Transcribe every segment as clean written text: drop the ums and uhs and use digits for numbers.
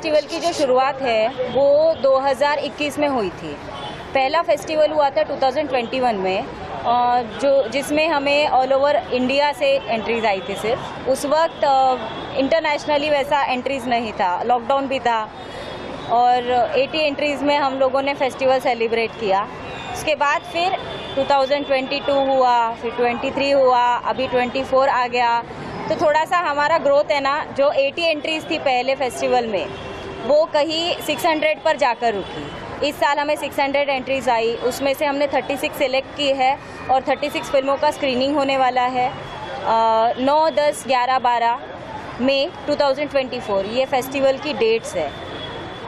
Festival की जो शुरुआत है वो 2021 में हुई थी। पहला फेस्टिवल हुआ था 2021 में, जिसमें हमें ऑल ओवर इंडिया से एंट्रीज आई थी। सिर्फ उस वक्त इंटरनेशनली वैसा एंट्रीज नहीं था, लॉकडाउन भी था और 80 एंट्रीज़ में हम लोगों ने फेस्टिवल सेलिब्रेट किया। उसके बाद फिर 2022 हुआ, फिर 23 हुआ, अभी 24 आ गया। तो थोड़ा सा हमारा ग्रोथ है ना, जो 80 एंट्रीज़ थी पहले फेस्टिवल में वो कहीं 600 पर जाकर रुकी। इस साल हमें 600 एंट्रीज़ आई, उसमें से हमने 36 सिलेक्ट की है और 36 फिल्मों का स्क्रीनिंग होने वाला है 9, 10, 11, 12 मई 2024। ये फेस्टिवल की डेट्स है।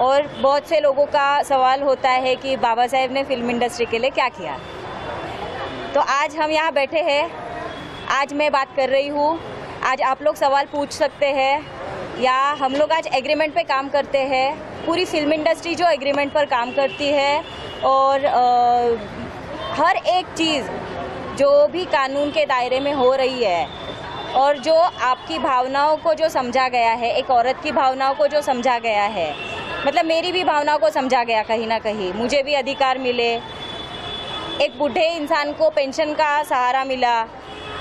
और बहुत से लोगों का सवाल होता है कि बाबा साहेब ने फिल्म इंडस्ट्री के लिए क्या किया। तो आज हम यहाँ बैठे हैं, आज मैं बात कर रही हूँ, आज आप लोग सवाल पूछ सकते हैं, या हम लोग आज एग्रीमेंट पे काम करते हैं। पूरी फिल्म इंडस्ट्री जो एग्रीमेंट पर काम करती है और हर एक चीज़ जो भी कानून के दायरे में हो रही है और जो आपकी भावनाओं को जो समझा गया है, एक औरत की भावनाओं को जो समझा गया है, मतलब मेरी भी भावनाओं को समझा गया कहीं ना कहीं, मुझे भी अधिकार मिले। एक बूढ़े इंसान को पेंशन का सहारा मिला,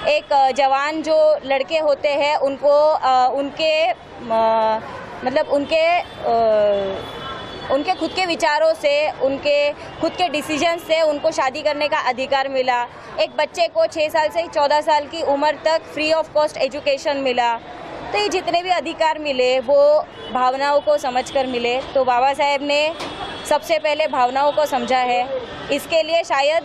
एक जवान जो लड़के होते हैं उनको उनके खुद के विचारों से, उनके खुद के डिसीजन से उनको शादी करने का अधिकार मिला। एक बच्चे को 6 साल से 14 साल की उम्र तक फ्री ऑफ कॉस्ट एजुकेशन मिला। तो ये जितने भी अधिकार मिले वो भावनाओं को समझकर मिले। तो बाबा साहेब ने सबसे पहले भावनाओं को समझा है। इसके लिए शायद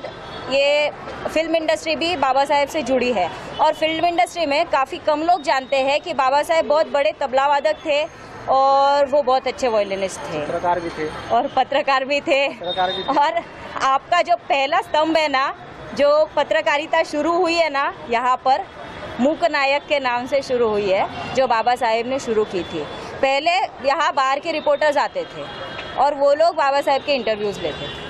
ये फिल्म इंडस्ट्री भी बाबा साहेब से जुड़ी है। और फिल्म इंडस्ट्री में काफ़ी कम लोग जानते हैं कि बाबा साहेब बहुत बड़े तबला वादक थे और वो बहुत अच्छे वॉयलिनिस्ट थे, पत्रकार भी थे और पत्रकार भी थे। और आपका जो पहला स्तंभ है ना, जो पत्रकारिता शुरू हुई है ना, यहाँ पर मूक नायक के नाम से शुरू हुई है, जो बाबा साहेब ने शुरू की थी। पहले यहाँ बाहर के रिपोर्टर्स आते थे और वो लोग बाबा साहेब के इंटरव्यूज़ लेते थे।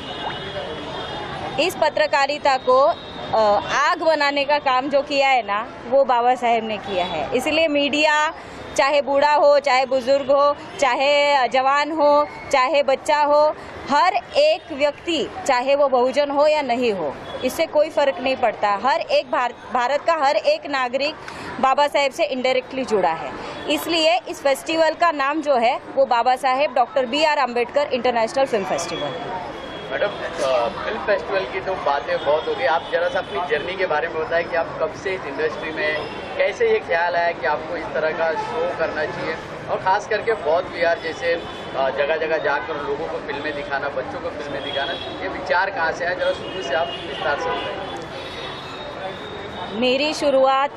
इस पत्रकारिता को आग बनाने का काम जो किया है ना, वो बाबा साहेब ने किया है। इसलिए मीडिया, चाहे बूढ़ा हो, चाहे बुजुर्ग हो, चाहे जवान हो, चाहे बच्चा हो, हर एक व्यक्ति, चाहे वो बहुजन हो या नहीं हो, इससे कोई फ़र्क नहीं पड़ता। हर एक भारत का हर एक नागरिक बाबा साहेब से इनडायरेक्टली जुड़ा है। इसलिए इस फेस्टिवल का नाम जो है वो Baba Saheb doctor BR Ambedkar international film festival है। मैडम, फिल्म फेस्टिवल की तो बातें बहुत हो गई, आप जरा सा अपनी जर्नी के बारे में बताएं कि आप कब से इस इंडस्ट्री में, कैसे ये ख्याल आया कि आपको इस तरह का शो करना चाहिए, और ख़ास करके बहुत VR जैसे जगह जगह जाकर लोगों को फिल्में दिखाना, बच्चों को फिल्में दिखाना, ये विचार कहाँ से आया, जरा शुरू से आप विस्तार से बताएं। मेरी शुरुआत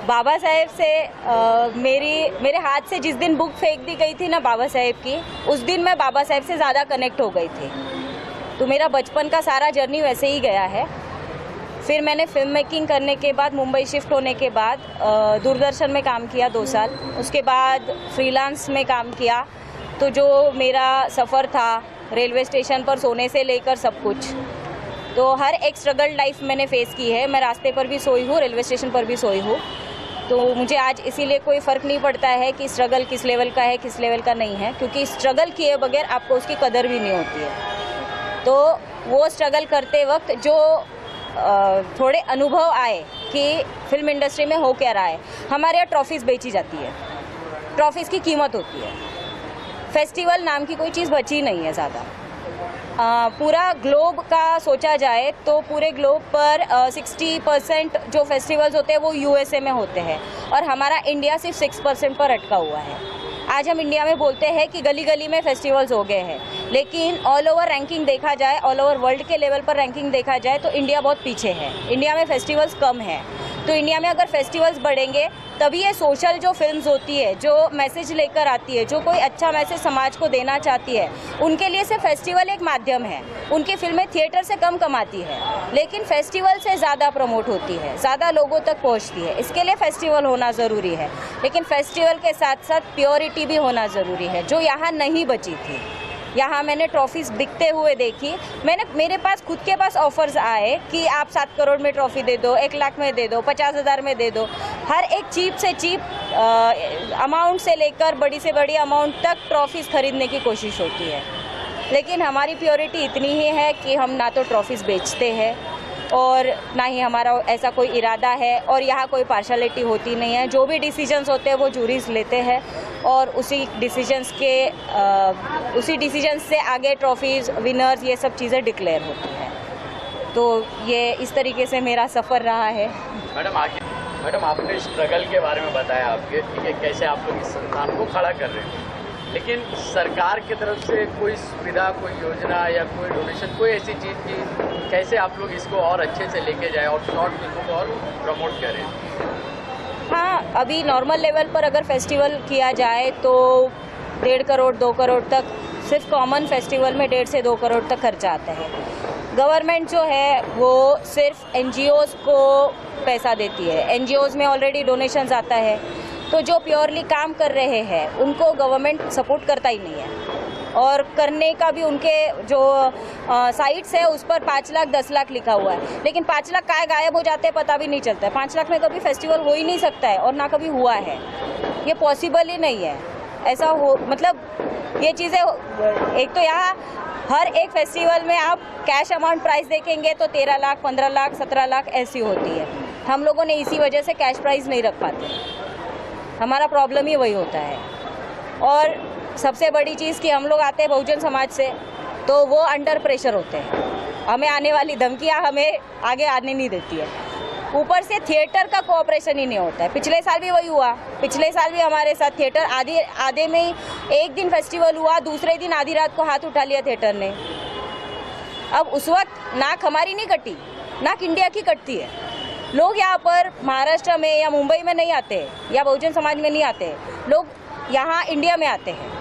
बाबा साहेब से, मेरे हाथ से जिस दिन बुक फेंक दी गई थी ना बाबा साहेब की, उस दिन मैं बाबा साहेब से ज़्यादा कनेक्ट हो गई थी। तो मेरा बचपन का सारा जर्नी वैसे ही गया है। फिर मैंने फिल्म मेकिंग करने के बाद, मुंबई शिफ्ट होने के बाद दूरदर्शन में काम किया 2 साल। उसके बाद फ्रीलांस में काम किया। तो जो मेरा सफ़र था रेलवे स्टेशन पर सोने से लेकर सब कुछ, तो हर एक स्ट्रगल लाइफ मैंने फेस की है। मैं रास्ते पर भी सोई हूँ, रेलवे स्टेशन पर भी सोई हूँ। तो मुझे आज इसीलिए कोई फ़र्क नहीं पड़ता है कि स्ट्रगल किस लेवल का है, किस लेवल का नहीं है, क्योंकि स्ट्रगल किए बगैर आपको उसकी कदर भी नहीं होती है। तो वो स्ट्रगल करते वक्त जो थोड़े अनुभव आए कि फिल्म इंडस्ट्री में हो क्या रहा है। हमारे यहाँ ट्रॉफीज़ बेची जाती है, ट्रॉफीज़ की कीमत होती है। फेस्टिवल नाम की कोई चीज़ बची नहीं है ज़्यादा। पूरा ग्लोब का सोचा जाए तो पूरे ग्लोब पर 60% जो फेस्टिवल्स होते हैं वो USA में होते हैं और हमारा इंडिया सिर्फ 6% पर अटका हुआ है। आज हम इंडिया में बोलते हैं कि गली गली में फेस्टिवल्स हो गए हैं, लेकिन ऑल ओवर रैंकिंग देखा जाए, ऑल ओवर वर्ल्ड के लेवल पर रैंकिंग देखा जाए तो इंडिया बहुत पीछे है। इंडिया में फेस्टिवल्स कम है। तो इंडिया में अगर फेस्टिवल्स बढ़ेंगे तभी ये सोशल जो फिल्म्स होती है, जो मैसेज लेकर आती है, जो कोई अच्छा मैसेज समाज को देना चाहती है, उनके लिए सिर्फ फेस्टिवल एक माध्यम है। उनकी फिल्में थिएटर से कम कमाती है, लेकिन फेस्टिवल से ज़्यादा प्रमोट होती है, ज़्यादा लोगों तक पहुंचती है। इसके लिए फेस्टिवल होना ज़रूरी है, लेकिन फेस्टिवल के साथ साथ प्योरिटी भी होना ज़रूरी है, जो यहाँ नहीं बची थी। यहाँ मैंने ट्रॉफीज़ बिकते हुए देखी। मेरे पास खुद के पास ऑफर्स आए कि आप 7 करोड़ में ट्रॉफी दे दो, 1 लाख में दे दो, 50,000 में दे दो। हर एक चीप से चीप अमाउंट से लेकर बड़ी से बड़ी अमाउंट तक ट्रॉफीज़ खरीदने की कोशिश होती है। लेकिन हमारी प्योरिटी इतनी ही है कि हम ना तो ट्रॉफीज़ बेचते हैं और ना ही हमारा ऐसा कोई इरादा है, और यहाँ कोई पार्शलिटी होती नहीं है। जो भी डिसीजंस होते हैं वो जूरीज लेते हैं और उसी डिसीजंस से आगे ट्रॉफीज़, विनर्स, ये सब चीज़ें डिक्लेयर होती हैं। तो ये इस तरीके से मेरा सफ़र रहा है। मैडम आपने स्ट्रगल के बारे में बताया आपके, ठीक है, कैसे आप लोग इस संस्थान को खड़ा कर रहे हैं, लेकिन सरकार की तरफ से कोई सुविधा, कोई योजना या कोई डोनेशन, कोई ऐसी चीज़ की कैसे आप लोग इसको और अच्छे से लेके जाएं और शॉर्ट फिल्मों को और प्रमोट करें? हाँ, अभी नॉर्मल लेवल पर अगर फेस्टिवल किया जाए तो 1.5 करोड़ 2 करोड़ तक, सिर्फ कॉमन फेस्टिवल में 1.5 से 2 करोड़ तक खर्चा आता है। गवर्नमेंट जो है वो सिर्फ NGOs को पैसा देती है। NGOs में ऑलरेडी डोनेशंस आता है, तो जो प्योरली काम कर रहे हैं उनको गवर्नमेंट सपोर्ट करता ही नहीं है। और करने का भी उनके जो साइट्स है उस पर 5 लाख 10 लाख लिखा हुआ है, लेकिन 5 लाख काय गायब हो जाते हैं पता भी नहीं चलता है। 5 लाख में कभी फेस्टिवल हो ही नहीं सकता है और ना कभी हुआ है, ये पॉसिबल ही नहीं है। ऐसा हो मतलब ये चीज़ें, एक तो यहाँ हर एक फेस्टिवल में आप कैश अमाउंट प्राइस देखेंगे तो 13 लाख 15 लाख 17 लाख ऐसी होती है। हम लोगों ने इसी वजह से कैश प्राइस नहीं रख पाते, हमारा प्रॉब्लम ही वही होता है। और सबसे बड़ी चीज़ कि हम लोग आते हैं बहुजन समाज से, तो वो अंडर प्रेशर होते हैं। हमें आने वाली धमकियाँ हमें आगे आने नहीं देती है। ऊपर से थिएटर का कोऑपरेशन ही नहीं होता है। पिछले साल भी वही हुआ, पिछले साल भी हमारे साथ थिएटर आधे में ही एक दिन फेस्टिवल हुआ, दूसरे दिन आधी रात को हाथ उठा लिया थिएटर ने। अब उस वक्त नाक हमारी नहीं कटी, नाक इंडिया की कटती है। लोग यहाँ पर महाराष्ट्र में या मुंबई में नहीं आते या बहुजन समाज में नहीं आते, लोग यहाँ इंडिया में आते हैं।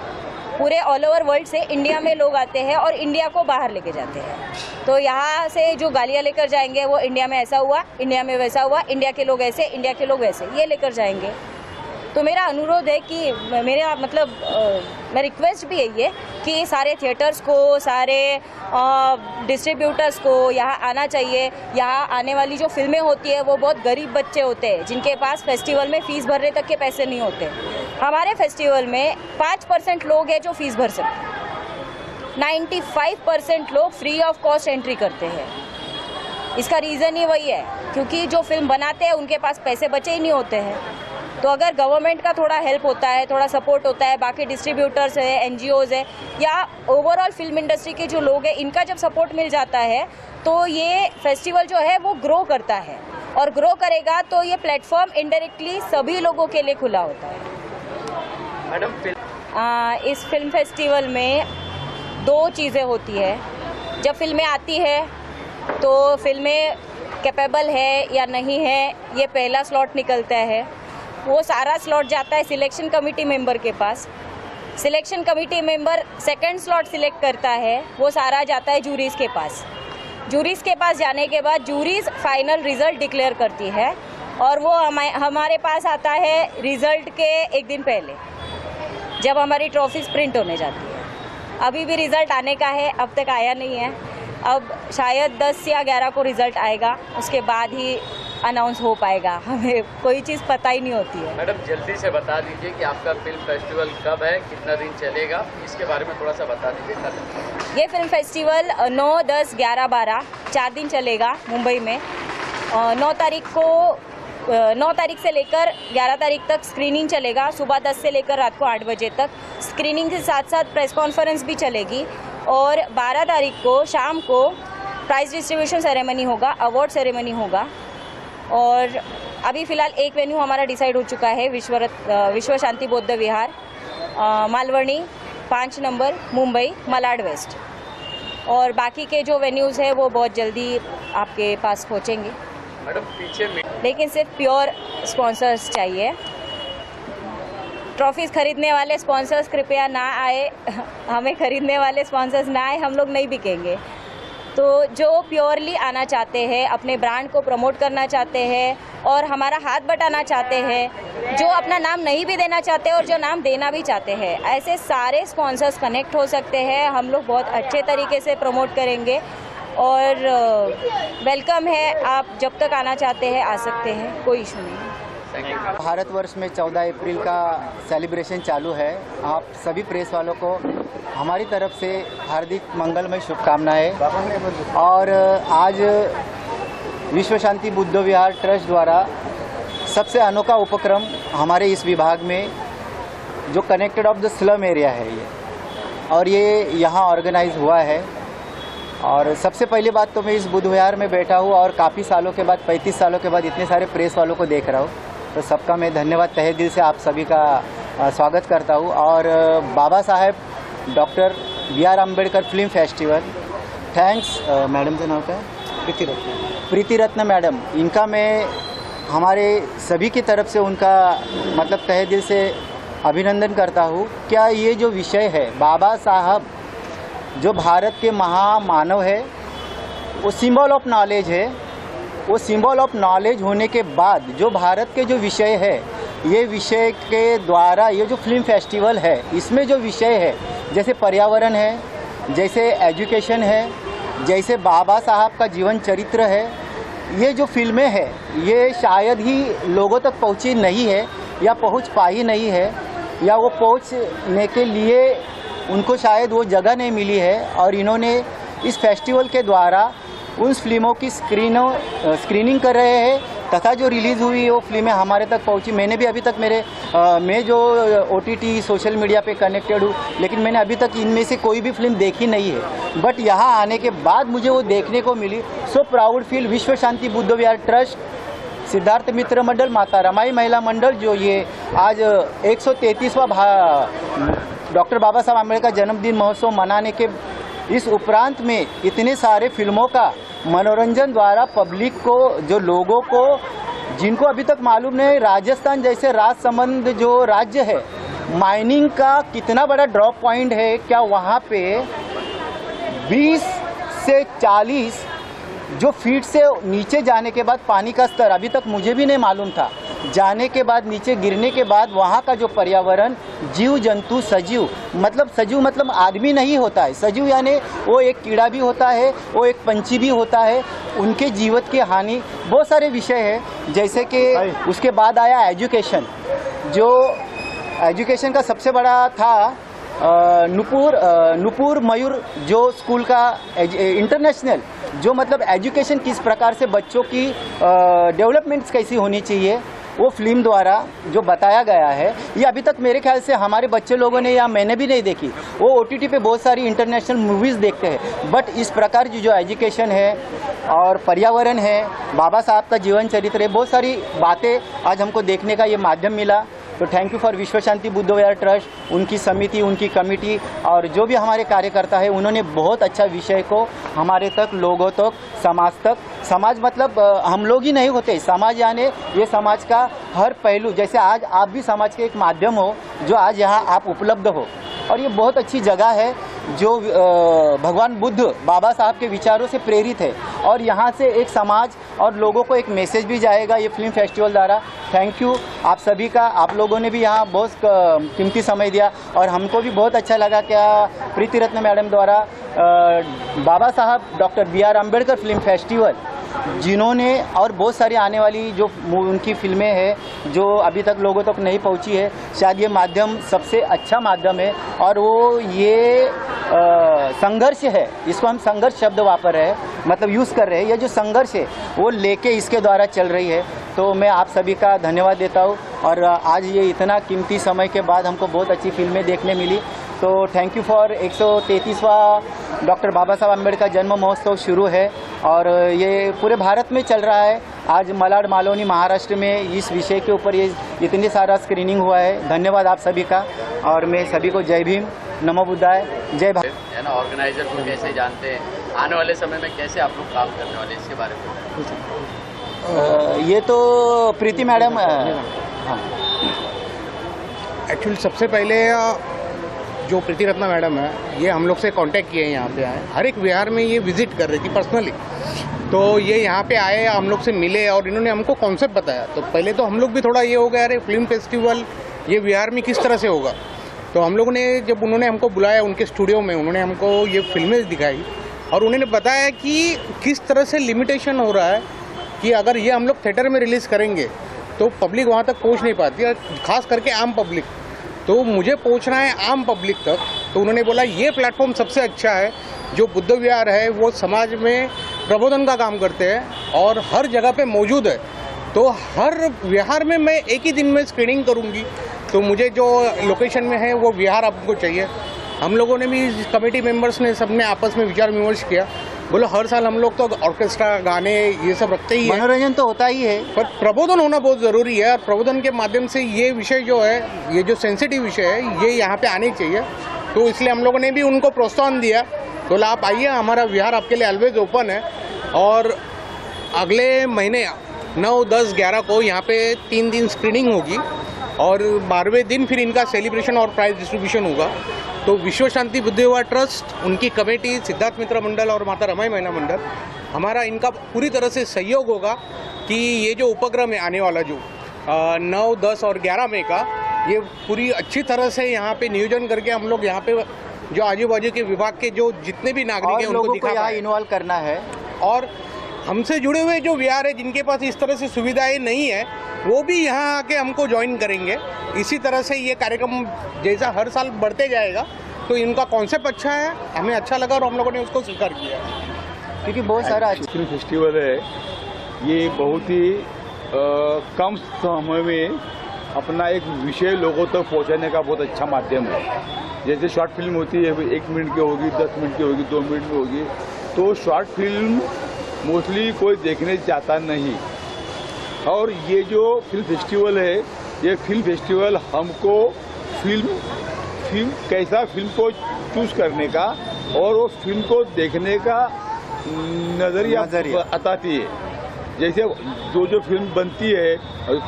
पूरे ऑल ओवर वर्ल्ड से इंडिया में लोग आते हैं और इंडिया को बाहर लेके जाते हैं। तो यहाँ से जो गालियाँ लेकर जाएंगे वो इंडिया में ऐसा हुआ, इंडिया में वैसा हुआ, इंडिया के लोग ऐसे, इंडिया के लोग वैसे, ये लेकर जाएंगे। तो मेरा अनुरोध है कि मैं रिक्वेस्ट भी यही है कि सारे थिएटर्स को, सारे डिस्ट्रीब्यूटर्स को यहाँ आना चाहिए। यहाँ आने वाली जो फिल्में होती है वो बहुत गरीब बच्चे होते हैं जिनके पास फेस्टिवल में फ़ीस भरने तक के पैसे नहीं होते। हमारे फेस्टिवल में 5% लोग हैं जो फ़ीस भर सकते, 95% लोग फ्री ऑफ कॉस्ट एंट्री करते हैं। इसका रीज़न ही वही है क्योंकि जो फिल्म बनाते हैं उनके पास पैसे बचे ही नहीं होते हैं। तो अगर गवर्नमेंट का थोड़ा हेल्प होता है, थोड़ा सपोर्ट होता है, बाकी डिस्ट्रीब्यूटर्स है, NGOs है या ओवरऑल फिल्म इंडस्ट्री के जो लोग हैं, इनका जब सपोर्ट मिल जाता है तो ये फेस्टिवल जो है वो ग्रो करता है। और ग्रो करेगा तो ये प्लेटफॉर्म इनडायरेक्टली सभी लोगों के लिए खुला होता है। मैडम इस फिल्म फेस्टिवल में 2 चीज़ें होती है। जब फिल्में आती है तो फिल्में कैपेबल है या नहीं है, ये पहला स्लॉट निकलता है। वो सारा स्लॉट जाता है सिलेक्शन कमेटी मेंबर के पास। Selection committee member second slot select करता है, वो सारा जाता है जूरीज़ के पास। जूरीज़ के पास जाने के बाद जूरीज़ फाइनल रिज़ल्ट डिक्लेयर करती है और वो हमारे पास आता है रिज़ल्ट के 1 दिन पहले, जब हमारी ट्रॉफीज़ प्रिंट होने जाती है। अभी भी रिज़ल्ट आने का है, अब तक आया नहीं है। अब शायद 10 या 11 को रिज़ल्ट आएगा, उसके बाद ही अनाउंस हो पाएगा। हमें कोई चीज़ पता ही नहीं होती है। मैडम जल्दी से बता दीजिए कि आपका फिल्म फेस्टिवल कब है, कितना दिन चलेगा, इसके बारे में थोड़ा सा बता दीजिए। ये फिल्म फेस्टिवल 9, 10, 11, 12 4 दिन चलेगा मुंबई में। 9 तारीख से लेकर 11 तारीख तक स्क्रीनिंग चलेगा, सुबह 10 से लेकर रात को 8 बजे तक। स्क्रीनिंग के साथ साथ प्रेस कॉन्फ्रेंस भी चलेगी और 12 तारीख को शाम को प्राइज़ डिस्ट्रीब्यूशन सेरेमनी होगा, अवार्ड सेरेमनी होगा। और अभी फ़िलहाल एक वेन्यू हमारा डिसाइड हो चुका है, विश्व शांति बौद्ध विहार, मालवणी 5 नंबर, मुंबई, मलाड वेस्ट। और बाकी के जो वेन्यूज़ हैं वो बहुत जल्दी आपके पास पहुँचेंगे। मैडम पीछे लेकिन सिर्फ प्योर स्पॉन्सर्स चाहिए। ट्रॉफीज़ खरीदने वाले स्पॉन्सर्स कृपया ना आए, हमें खरीदने वाले स्पॉन्सर्स ना आए, हम लोग नहीं बिकेंगे। तो जो प्योरली आना चाहते हैं, अपने ब्रांड को प्रमोट करना चाहते हैं, और हमारा हाथ बटाना चाहते हैं, जो अपना नाम नहीं भी देना चाहते और जो नाम देना भी चाहते हैं, ऐसे सारे स्पॉन्सर्स कनेक्ट हो सकते हैं। हम लोग बहुत अच्छे तरीके से प्रमोट करेंगे और वेलकम है, आप जब तक आना चाहते हैं आ सकते हैं, कोई इशू नहीं है। भारतवर्ष में 14 अप्रैल का सेलिब्रेशन चालू है। आप सभी प्रेस वालों को हमारी तरफ से हार्दिक मंगलमय शुभकामनाएं। और आज विश्व शांति बुद्ध विहार ट्रस्ट द्वारा सबसे अनोखा उपक्रम हमारे इस विभाग में जो connected of the slum area है ये, और ये यहाँ ऑर्गेनाइज हुआ है। और सबसे पहली बात तो मैं इस बुद्ध विहार में बैठा हूँ और काफ़ी सालों के बाद, 35 सालों के बाद इतने सारे प्रेस वालों को देख रहा हूँ, तो सबका मैं धन्यवाद तहे दिल से आप सभी का स्वागत करता हूँ। और Baba Saheb doctor B.R. Ambedkar film festival, thanks madam का नाम क्या है, प्रीति रत्न मैडम, इनका मैं हमारे सभी की तरफ से उनका मतलब तहे दिल से अभिनंदन करता हूँ। क्या ये जो विषय है, बाबा साहब जो भारत के महामानव है, वो सिंबल ऑफ नॉलेज है। वो सिंबल ऑफ नॉलेज होने के बाद जो भारत के जो विषय है, ये विषय के द्वारा ये जो फिल्म फेस्टिवल है, इसमें जो विषय है जैसे पर्यावरण है, जैसे एजुकेशन है, जैसे बाबा साहब का जीवन चरित्र है, ये जो फिल्में हैं ये शायद ही लोगों तक पहुंची नहीं है या पहुंच पाई नहीं है, या वो पहुंचने के लिए उनको शायद वो जगह नहीं मिली है। और इन्होंने इस फेस्टिवल के द्वारा उन फिल्मों की स्क्रीनिंग कर रहे हैं, तथा जो रिलीज़ हुई वो फिल्में हमारे तक पहुंची। मैंने भी अभी तक मैं जो OTT सोशल मीडिया पे कनेक्टेड हूँ, लेकिन मैंने अभी तक इनमें से कोई भी फिल्म देखी नहीं है, बट यहाँ आने के बाद मुझे वो देखने को मिली। सो प्राउड फील विश्व शांति बुद्ध विहार ट्रस्ट, सिद्धार्थ मित्र मंडल, माता रमाई महिला मंडल, जो ये आज 133वां डॉक्टर बाबा साहब अम्बेडकर जन्मदिन महोत्सव मनाने के इस उपरांत में इतने सारे फिल्मों का मनोरंजन द्वारा पब्लिक को, जो लोगों को जिनको अभी तक मालूम नहीं, राजस्थान जैसे राजसमंद जो राज्य है, माइनिंग का कितना बड़ा ड्रॉप पॉइंट है, क्या वहाँ पे 20 से 40 जो फीट से नीचे जाने के बाद पानी का स्तर अभी तक मुझे भी नहीं मालूम था, जाने के बाद नीचे गिरने के बाद वहाँ का जो पर्यावरण, जीव जंतु, सजीव मतलब आदमी नहीं होता है, सजीव यानी वो एक कीड़ा भी होता है, वो एक पंछी भी होता है, उनके जीवन की हानि, बहुत सारे विषय है। जैसे कि उसके बाद आया एजुकेशन, जो एजुकेशन का सबसे बड़ा था नुपुर मयूर जो स्कूल का इंटरनेशनल, जो मतलब एजुकेशन किस प्रकार से बच्चों की डेवलपमेंट्स कैसी होनी चाहिए, वो फिल्म द्वारा जो बताया गया है, ये अभी तक मेरे ख्याल से हमारे बच्चे लोगों ने या मैंने भी नहीं देखी। वो OTT पे बहुत सारी इंटरनेशनल मूवीज़ देखते हैं, बट इस प्रकार की जो एजुकेशन है और पर्यावरण है, बाबा साहब का जीवन चरित्र है, बहुत सारी बातें आज हमको देखने का ये माध्यम मिला। तो थैंक यू फॉर विश्व शांति बुद्ध विहार ट्रस्ट, उनकी समिति, उनकी कमेटी और जो भी हमारे कार्यकर्ता है, उन्होंने बहुत अच्छा विषय को हमारे तक, लोगों तक, समाज तक, समाज मतलब हम लोग ही नहीं होते, समाज यानी ये समाज का हर पहलू, जैसे आज आप भी समाज के एक माध्यम हो, जो आज यहाँ आप उपलब्ध हो। और ये बहुत अच्छी जगह है जो भगवान बुद्ध बाबा साहब के विचारों से प्रेरित है, और यहाँ से एक समाज और लोगों को एक मैसेज भी जाएगा ये फिल्म फेस्टिवल द्वारा। थैंक यू आप सभी का, आप लोगों ने भी यहाँ बहुत कीमती समय दिया और हमको भी बहुत अच्छा लगा क्या प्रीति रत्न मैडम द्वारा बाबा साहब doctor B.R. Ambedkar film festival, जिन्होंने और बहुत सारी आने वाली जो उनकी फिल्में हैं जो अभी तक लोगों तक नहीं पहुंची है, शायद ये माध्यम सबसे अच्छा माध्यम है। और वो ये संघर्ष है, इसको हम संघर्ष शब्द वापर रहे हैं, मतलब यूज़ कर रहे हैं, ये जो संघर्ष है वो लेके इसके द्वारा चल रही है। तो मैं आप सभी का धन्यवाद देता हूँ। और आज ये इतना कीमती समय के बाद हमको बहुत अच्छी फिल्में देखने मिली, तो thank you for 133वां doctor Baba Sahab Ambedkar जन्म महोत्सव शुरू है और ये पूरे भारत में चल रहा है। आज मलाड मालवनी महाराष्ट्र में इस विषय के ऊपर ये इतनी सारा स्क्रीनिंग हुआ है। धन्यवाद आप सभी का और मैं सभी को जय भीम, नमो बुद्धाय, जय भारत। है ना, ऑर्गेनाइजर को कैसे जानते हैं, आने वाले समय में कैसे आप लोग काम करने वाले, इसके बारे में ये तो प्रीति मैडम। हाँ, एक्चुअली सबसे पहले जो प्रीति रत्ना मैडम है, ये हम लोग से कांटेक्ट किए हैं, यहाँ पे आए, हर एक विहार में ये विजिट कर रही थी पर्सनली। तो ये यहाँ पे आए, हम लोग से मिले और इन्होंने हमको कॉन्सेप्ट बताया। तो पहले तो हम लोग भी थोड़ा ये हो गया, अरे फिल्म फेस्टिवल ये बिहार में किस तरह से होगा। तो हम लोगों ने जब उन्होंने हमको बुलाया उनके स्टूडियो में, उन्होंने हमको ये फिल्में दिखाई और उन्होंने बताया कि किस तरह से लिमिटेशन हो रहा है कि अगर ये हम लोग थिएटर में रिलीज़ करेंगे तो पब्लिक वहाँ तक पहुँच नहीं पाती है, खास करके आम पब्लिक। तो मुझे पहुँचना है आम पब्लिक तक। तो उन्होंने बोला ये प्लेटफॉर्म सबसे अच्छा है, जो बुद्ध विहार है वो समाज में प्रबोधन का काम करते हैं और हर जगह पे मौजूद है। तो हर विहार में मैं एक ही दिन में स्क्रीनिंग करूँगी। तो मुझे जो लोकेशन में है वो विहार आपको चाहिए। हम लोगों ने भी, कमेटी मेंबर्स ने सबने आपस में विचार विमर्श किया। बोलो हर साल हम लोग तो ऑर्केस्ट्रा, गाने ये सब रखते ही हैं, मनोरंजन तो होता ही है, पर प्रबोधन होना बहुत ज़रूरी है। और प्रबोधन के माध्यम से ये विषय जो है, ये जो सेंसिटिव विषय है, ये यहाँ पे आने चाहिए। तो इसलिए हम लोगों ने भी उनको प्रोत्साहन दिया। तो आप आइए, हमारा विहार आपके लिए ऑलवेज ओपन है। और अगले महीने 9, 10, 11 को यहाँ पे 3 दिन स्क्रीनिंग होगी और 12वें दिन फिर इनका सेलिब्रेशन और प्राइज डिस्ट्रीब्यूशन होगा। तो विश्व शांति बुद्ध विहार ट्रस्ट, उनकी कमेटी, सिद्धार्थ मित्र मंडल और माता रमाई महिला मंडल, हमारा इनका पूरी तरह से सहयोग होगा कि ये जो उपक्रम है आने वाला जो 9, 10 और 11 मई का, ये पूरी अच्छी तरह से यहाँ पे नियोजन करके हम लोग यहाँ पे जो आजू बाजू के विभाग के जो जितने भी नागरिक हैं उनको दिखा यहाँ इन्वॉल्व करना है। और हमसे जुड़े हुए जो विहार है जिनके पास इस तरह से सुविधाएं नहीं है, वो भी यहाँ आके हमको ज्वाइन करेंगे। इसी तरह से ये कार्यक्रम जैसा हर साल बढ़ते जाएगा। तो इनका कॉन्सेप्ट अच्छा है, हमें अच्छा लगा और हम लोगों ने उसको स्वीकार किया, क्योंकि बहुत सारा फिल्म फेस्टिवल है, ये बहुत ही कम समय में अपना एक विषय लोगों तक पहुंचाने का बहुत अच्छा माध्यम है। जैसे शॉर्ट फिल्म होती है, 1 मिनट की होगी, 10 मिनट की होगी, 2 मिनट की होगी। तो शॉर्ट फिल्म मोस्टली कोई देखने जाता नहीं। और ये जो फिल्म फेस्टिवल है, ये फिल्म फेस्टिवल हमको फिल्म कैसा फिल्म को चूज़ करने का और वो फिल्म को देखने का नज़रिया बताती है। जैसे जो फिल्म बनती है,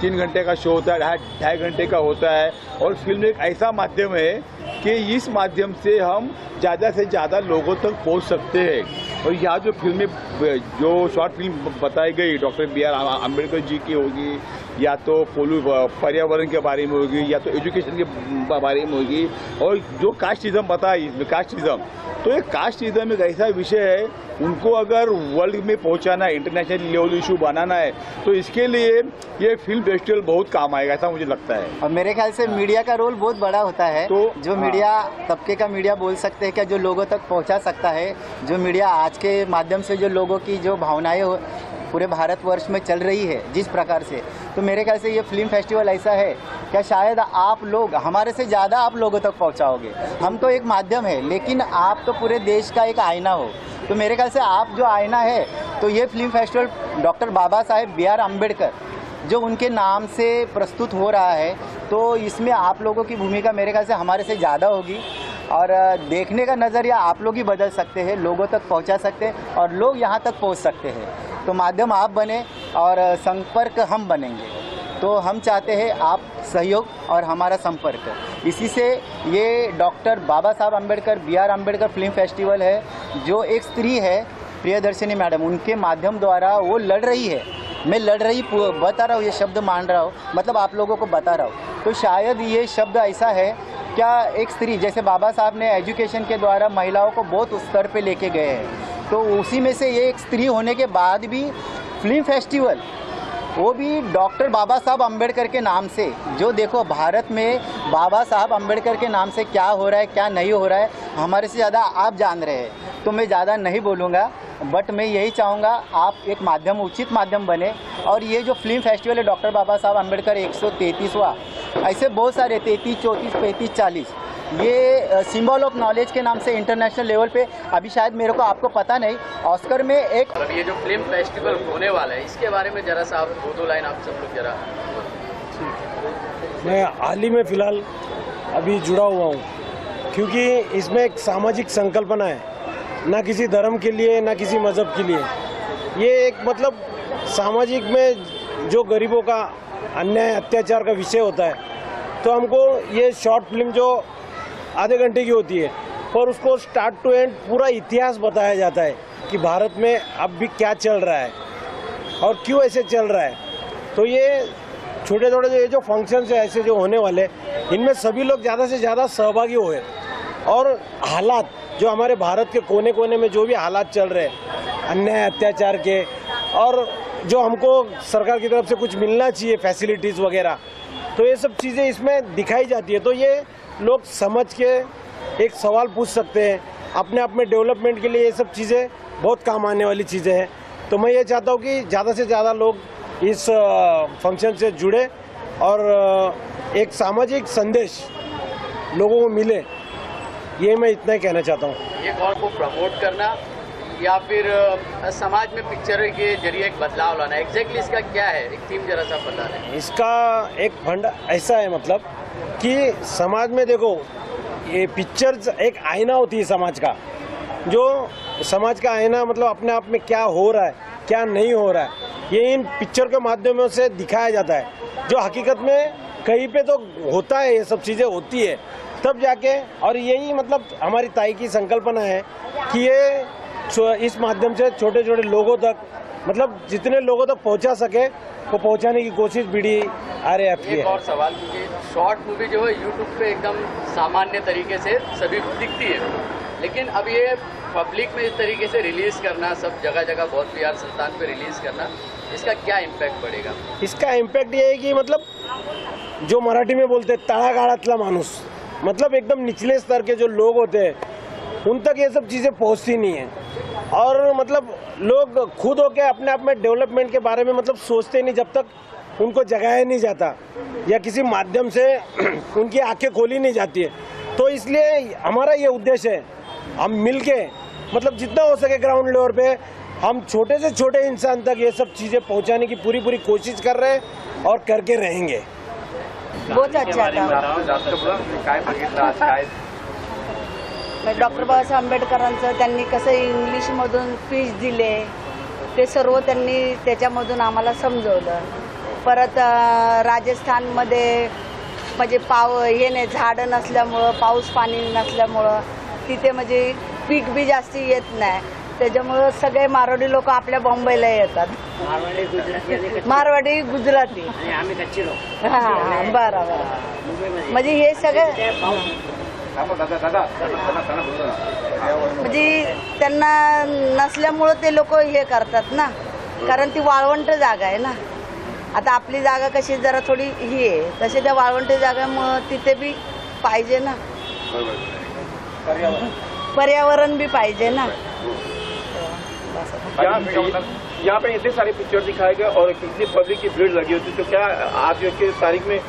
3 घंटे का शो होता है, 2.5 घंटे का होता है, और फिल्म एक ऐसा माध्यम है कि इस माध्यम से हम ज़्यादा से ज़्यादा लोगों तक पहुंच सकते हैं। और यहाँ जो फिल्में, जो शॉर्ट फिल्म बताई गई doctor B R Ambedkar ji की होगी, या तो पर्यावरण के बारे में होगी, या तो एजुकेशन के बारे में होगी, और जो कास्टिज्म बताई इसमें, कास्टिज्म, तो ये कास्टिज्म एक ऐसा विषय है, उनको अगर वर्ल्ड में पहुंचाना है, इंटरनेशनल लेवल इशू बनाना है, तो इसके लिए ये फिल्म फेस्टिवल बहुत काम आएगा, ऐसा मुझे लगता है। और मेरे ख्याल से मीडिया का रोल बहुत बड़ा होता है। तो जो मीडिया, तबके का मीडिया बोल सकते हैं क्या, जो लोगों तक पहुंचा सकता है, जो मीडिया आज के माध्यम से जो लोगों की जो भावनाएं पूरे भारतवर्ष में चल रही है जिस प्रकार से, तो मेरे ख्याल से ये फिल्म फेस्टिवल ऐसा है क्या, शायद आप लोग हमारे से ज़्यादा आप लोगों तक पहुंचाओगे। हम तो एक माध्यम है, लेकिन आप तो पूरे देश का एक आईना हो। तो मेरे ख्याल से आप जो आईना है, तो ये film festival doctor Baba Saheb B R Ambedkar जो उनके नाम से प्रस्तुत हो रहा है, तो इसमें आप लोगों की भूमिका मेरे ख्याल से हमारे से ज़्यादा होगी। और देखने का नज़रिया आप लोग ही बदल सकते हैं, लोगों तक पहुंचा सकते हैं और लोग यहाँ तक पहुंच सकते हैं। तो माध्यम आप बने और संपर्क हम बनेंगे। तो हम चाहते हैं आप सहयोग और हमारा संपर्क। इसी से ये doctor Baba Sahab Ambedkar B R Ambedkar film festival है, जो एक स्त्री है प्रियदर्शनी मैडम, उनके माध्यम द्वारा वो लड़ रही है। मैं लड़ रही बता रहा हूँ, ये शब्द मान रहा हूँ, मतलब आप लोगों को बता रहा हूँ। तो शायद ये शब्द ऐसा है क्या, एक स्त्री, जैसे बाबा साहब ने एजुकेशन के द्वारा महिलाओं को बहुत उस स्तर पे लेके गए हैं, तो उसी में से ये एक स्त्री होने के बाद भी फिल्म फेस्टिवल, वो भी डॉक्टर बाबा साहब अम्बेडकर के नाम से, जो देखो भारत में बाबा साहब अम्बेडकर के नाम से क्या हो रहा है क्या नहीं हो रहा है, हमारे से ज़्यादा आप जान रहे हैं। तो मैं ज़्यादा नहीं बोलूँगा, बट मैं यही चाहूँगा आप एक माध्यम, उचित माध्यम बने। और ये जो फिल्म फेस्टिवल है डॉक्टर बाबा साहब अम्बेडकर 133वां, ऐसे बहुत सारे 33, 34, 35, 40, ये सिंबल ऑफ नॉलेज के नाम से इंटरनेशनल लेवल पे, अभी शायद मेरे को आपको पता नहीं, ऑस्कर में एक, अब ये जो फिल्म फेस्टिवल होने वाला है, इसके बारे में जरा सा आप 2 लाइन आप सब लोग जरा। मैं हाल ही में फ़िलहाल अभी जुड़ा हुआ हूँ, क्योंकि इसमें एक सामाजिक संकल्पना है, ना किसी धर्म के लिए ना किसी मज़हब के लिए। ये एक मतलब सामाजिक में जो गरीबों का अन्याय अत्याचार का विषय होता है, तो हमको ये शॉर्ट फिल्म जो आधे घंटे की होती है, पर उसको स्टार्ट टू एंड पूरा इतिहास बताया जाता है कि भारत में अब भी क्या चल रहा है और क्यों ऐसे चल रहा है। तो ये छोटे छोटे जो फंक्शंस है ऐसे जो होने वाले, इनमें सभी लोग ज़्यादा से ज़्यादा सहभागी हुए और हालात जो हमारे भारत के कोने कोने में जो भी हालात चल रहे हैं अन्याय अत्याचार के, और जो हमको सरकार की तरफ से कुछ मिलना चाहिए फैसिलिटीज़ वगैरह, तो ये सब चीज़ें इसमें दिखाई जाती है। तो ये लोग समझ के एक सवाल पूछ सकते हैं, अपने आप में डेवलपमेंट के लिए ये सब चीज़ें बहुत काम आने वाली चीज़ें हैं। तो मैं ये चाहता हूँ कि ज़्यादा से ज़्यादा लोग इस फंक्शन से जुड़े और एक सामाजिक संदेश लोगों को मिले, ये मैं इतना ही कहना चाहता हूँ। ये कौन को प्रमोट करना या फिर समाज में पिक्चर के जरिए एक बदलाव लाना, एग्जैक्टली इसका क्या है, एक थीम जरा सा बता दें। इसका एक फंड ऐसा है मतलब कि समाज में देखो, ये पिक्चर्स एक आईना होती है समाज का, जो समाज का आईना मतलब अपने आप में क्या हो रहा है क्या नहीं हो रहा है, ये इन पिक्चर के माध्यमों से दिखाया जाता है। जो हकीकत में कहीं पे तो होता है, ये सब चीज़ें होती है तब जाके, और यही मतलब हमारी ताई की संकल्पना है कि ये इस माध्यम से छोटे छोटे लोगों तक, मतलब जितने लोगों तक पहुंचा सके वो पहुंचाने की कोशिश BDRAF की है। एक और सवाल, क्योंकि शॉर्ट मूवी जो है यूट्यूब पे एकदम सामान्य तरीके से सभी को दिखती है, लेकिन अब ये पब्लिक में इस तरीके से रिलीज़ करना, सब जगह जगह बहुत PR संस्थान पे रिलीज़ करना, इसका क्या इम्पैक्ट पड़ेगा? इसका इम्पैक्ट ये है कि मतलब जो मराठी में बोलते हैं तळागाळातला माणूस, मतलब एकदम निचले स्तर के जो लोग होते हैं उन तक ये सब चीज़ें पहुंचती नहीं है, और मतलब लोग खुद होके अपने आप में डेवलपमेंट के बारे में मतलब सोचते नहीं जब तक उनको जगाया नहीं जाता या किसी माध्यम से उनकी आंखें खोली नहीं जाती है। तो इसलिए हमारा ये उद्देश्य है, हम मिलके मतलब जितना हो सके ग्राउंड लेवल पे हम छोटे से छोटे इंसान तक ये सब चीज़ें पहुंचाने की पूरी कोशिश कर रहे हैं और करके रहेंगे। बहुत अच्छा था। डॉक्टर बाबासाहेब आंबेडकरांचं त्यांनी कसं इंग्लिशमधून स्पीच दिले ते सर्व त्यांनी त्याच्यामधून आम्हाला समजवलं। परत राजस्थानमध्ये म्हणजे हे नाही, झाडं नसल्यामुळं, पाऊस पाणी नसल्यामुळं तिथे म्हणजे पीक बी जास्ती येत नाही, त्याच्यामुळं सगळे मारवाडी लोक आपल्या बॉम्बेला येतात। मारवाडी गुजराती हां बरोबर, म्हणजे हे सगळे म्हणजे त्यांना नसल्यामुळं ते लोक हे करतात ना, कारण ती वाळवंट जागा आहे ना। आता आपली जागा कशी जरा थोडी ही आहे, तसे त्या वाळवंट जागामुळं तिथे बी पाहिजे ना, पर्यावरण भी पाहिजे ना। यहाँ पे इतने सारे पिक्चर दिखाए गए और कितनी पब्लिक की भीड़ लगी होती, तो क्या आज की तारीख में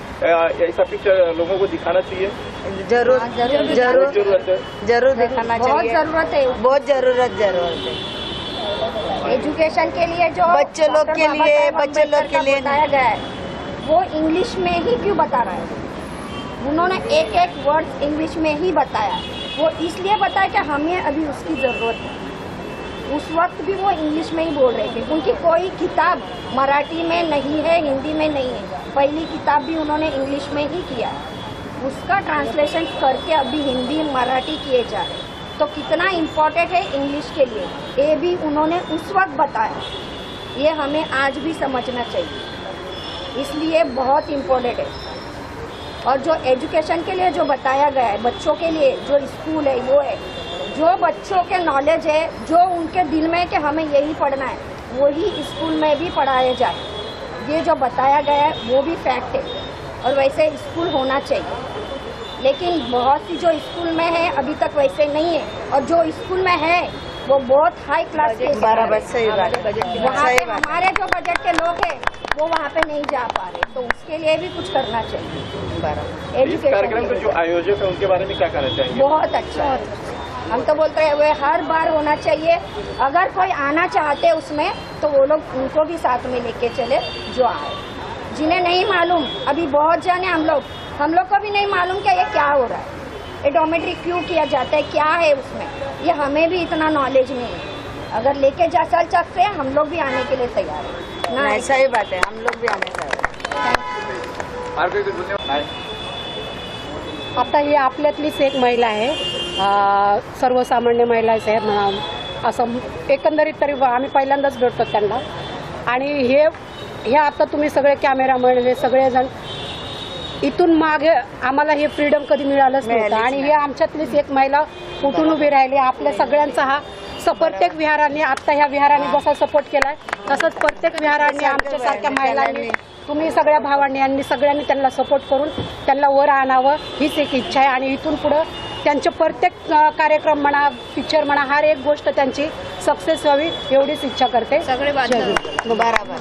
ऐसा पिक्चर लोगों को दिखाना चाहिए? जरूर जरूरत है, जरूर दिखाना चाहिए, बहुत जरूरत है, बहुत जरूरत है। एजुकेशन के लिए जो बच्चे लोग के लिए बताया गया है वो इंग्लिश में ही क्यों बता रहा है? उन्होंने एक एक वर्ड इंग्लिश में ही बताया, वो इसलिए बताया कि हमें अभी उसकी ज़रूरत है। उस वक्त भी वो इंग्लिश में ही बोल रहे थे, क्योंकि कोई किताब मराठी में नहीं है, हिंदी में नहीं है। पहली किताब भी उन्होंने इंग्लिश में ही किया, उसका ट्रांसलेशन करके अभी हिंदी मराठी किए जा रहे, तो कितना इम्पोर्टेंट है इंग्लिश के लिए, ये भी उन्होंने उस वक्त बताया। ये हमें आज भी समझना चाहिए, इसलिए बहुत इम्पोर्टेंट है। और जो एजुकेशन के लिए जो बताया गया है, बच्चों के लिए जो स्कूल है वो है, जो बच्चों के नॉलेज है, जो उनके दिल में कि हमें यही पढ़ना है, वही स्कूल में भी पढ़ाया जाए। ये जो बताया गया है वो भी फैक्ट है, और वैसे स्कूल होना चाहिए। लेकिन बहुत सी जो स्कूल में है अभी तक वैसे नहीं है, और जो स्कूल में है वो बहुत हाई क्लास के बराबर, सही बात। वहाँ पे हमारे जो बजट के लोग हैं वो वहाँ पे नहीं जा पा रहे, तो उसके लिए भी कुछ करना चाहिए। इस कार्यक्रम के जो आयोजक है उनके बारे में क्या कहना चाहेंगे? बहुत अच्छा, हम तो बोलते हैं वे हर बार होना चाहिए। अगर कोई आना चाहते उसमें तो वो लोग उनको भी साथ में लेके चले जो आए। जिन्हें नहीं मालूम, अभी बहुत जाने हम लोग को भी नहीं मालूम कि ये क्या हो रहा है, ये डॉर्मेट्री क्यों किया जाता है, क्या है उसमें, ये हमें भी इतना नॉलेज नहीं है। अगर लेके जा चल सकते हैं हम लोग भी आने के लिए तैयार हैं ना। नहीं, सही बात है, हम लोग भी आने तैयार हैं। आता ही आपल्यातलीच एक महिला आहे, सर्वसामान्य महिला आहे, असं एकंदरीत तरी आम्ही पहिल्यांदाच भेटतो त्यांना. आणि हे आता तुम्ही सगळे कॅमेरामॅन हे सगळेजण इथून मागे आम्हाला हे फ्रीडम कधी मिळालंच नव्हतं. आणि हे आमच्यातलीच एक महिला उठून उभी राहिली. आपल्या सगळ्यांचा हा प्रत्येक विहारांनी आत्ता ह्या विहारांनी जसा सपोर्ट केलाय तसंच प्रत्येक विहारांनी आमच्यासारख्या महिलांनी तुम्ही सगळ्या भावांनी यांनी सगळ्यांनी त्यांना सपोर्ट करून त्यांना वर आणावं हीच एक इच्छा आहे. आणि इथून पुढं त्यांचे प्रत्येक कार्यक्रम म्हणा पिक्चर म्हणा हर एक गोष्ट त्यांची सक्सेस व्हावी एवढीच इच्छा करते. सगळे बराबर.